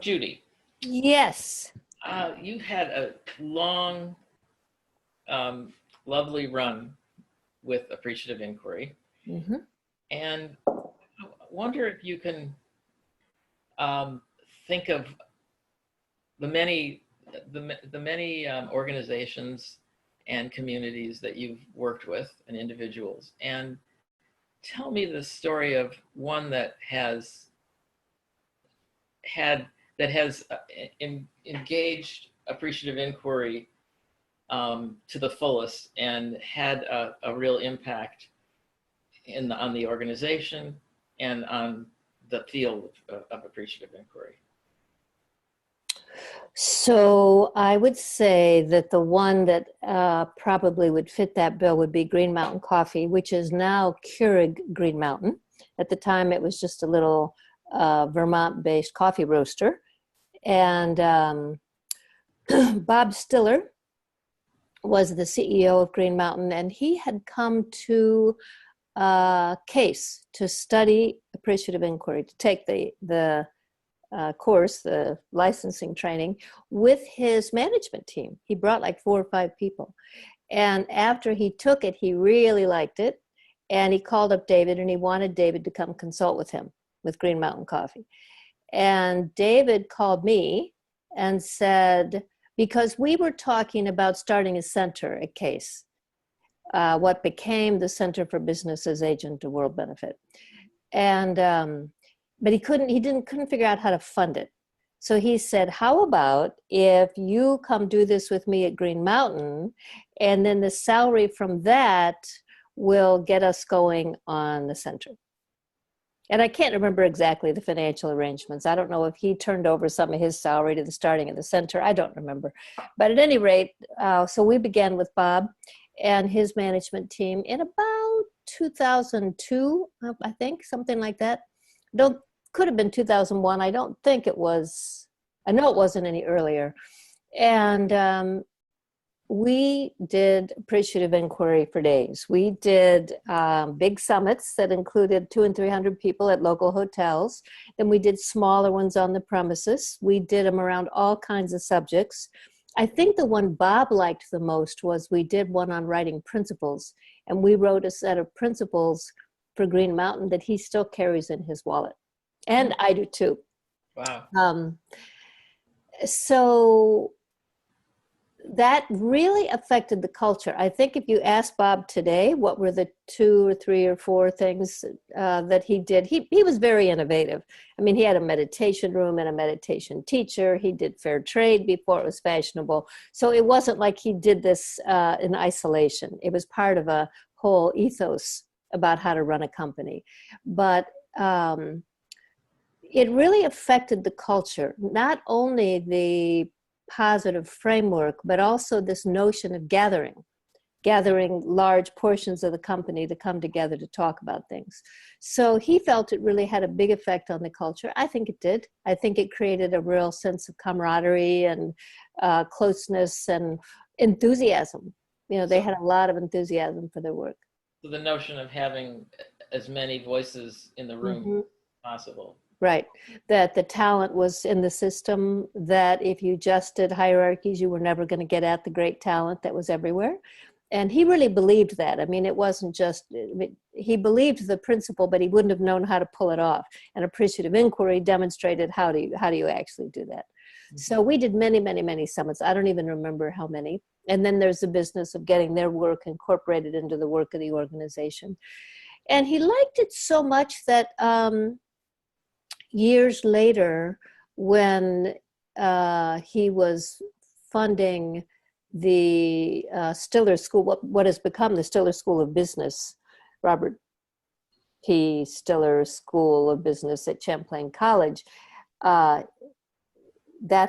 Judy, Yes. you had a long, um, lovely run with Appreciative Inquiry, Hmm. and I wonder if you can um, think of the many, the many organizations and communities that you've worked with and individuals, and tell me the story of one that has had engaged Appreciative Inquiry to the fullest and had a real impact on the organization and on the field of appreciative inquiry. So I would say that the one that probably would fit that bill would be Green Mountain Coffee, which is now Keurig Green Mountain. At the time, it was just a little Vermont-based coffee roaster. And Bob Stiller was the CEO of Green Mountain, and he had come to Case to study appreciative inquiry, to take the course, the licensing training, with his management team. He brought like 4 or 5 people. And after he took it, he really liked it. And he called up David and he wanted David to come consult with him with Green Mountain Coffee. And David called me and said, because we were talking about starting a center at Case, what became the Center for Business as Agent to World Benefit. And but he couldn't figure out how to fund it. So he said, how about if you come do this with me at Green Mountain, and then the salary from that will get us going on the center. And I can't remember exactly the financial arrangements. I don't know if he turned over some of his salary to the starting of the center. I don't remember. But at any rate, so we began with Bob and his management team in about 2002, I think, something like that. Could have been 2001. I don't think it was. I know it wasn't any earlier. And we did appreciative inquiry for days. We did big summits that included 200 and 300 people at local hotels. Then we did smaller ones on the premises. We did them around all kinds of subjects. I think the one Bob liked the most was we did one on writing principles. And we wrote a set of principles for Green Mountain that he still carries in his wallet. And I do too. Wow. So that really affected the culture. I think if you ask Bob today, what were the 2 or 3 or 4 things that he did, he was very innovative. I mean, he had a meditation room and a meditation teacher. He did fair trade before it was fashionable. So it wasn't like he did this in isolation. It was part of a whole ethos about how to run a company. But it really affected the culture, not only the positive framework, but also this notion of gathering large portions of the company to come together to talk about things. So he felt it really had a big effect on the culture. I think it did. I think it created a real sense of camaraderie and closeness and enthusiasm. You know, they had a lot of enthusiasm for their work. So the notion of having as many voices in the room Mm-hmm. as possible. Right. That the talent was in the system, that if you just did hierarchies, you were never going to get at the great talent that was everywhere. And he really believed that. I mean, it wasn't just, he believed the principle, but he wouldn't have known how to pull it off. And appreciative inquiry demonstrated how do you actually do that. Mm-hmm. So we did many, many, many summits. I don't even remember how many. And then there's the business of getting their work incorporated into the work of the organization. And he liked it so much that years later, when he was funding the Stiller School, what has become the Stiller School of Business, Robert P. Stiller School of Business at Champlain College, that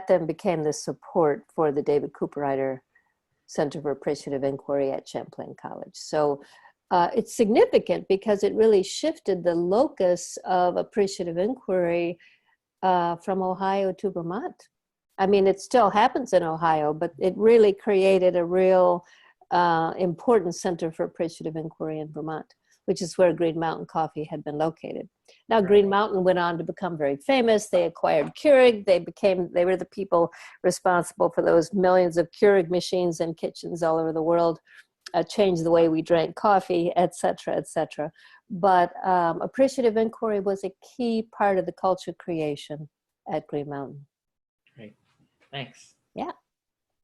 then became the support for the David Cooperrider Center for Appreciative Inquiry at Champlain College. So it's significant because it really shifted the locus of appreciative inquiry from Ohio to Vermont. I mean, it still happens in Ohio, but it really created a real important center for appreciative inquiry in Vermont. which is where Green Mountain Coffee had been located. Now, Green Mountain went on to become very famous. They acquired Keurig. They were the people responsible for those millions of Keurig machines in kitchens all over the world, changed the way we drank coffee, et cetera, et cetera. But appreciative inquiry was a key part of the culture creation at Green Mountain. Great. Thanks. Yeah.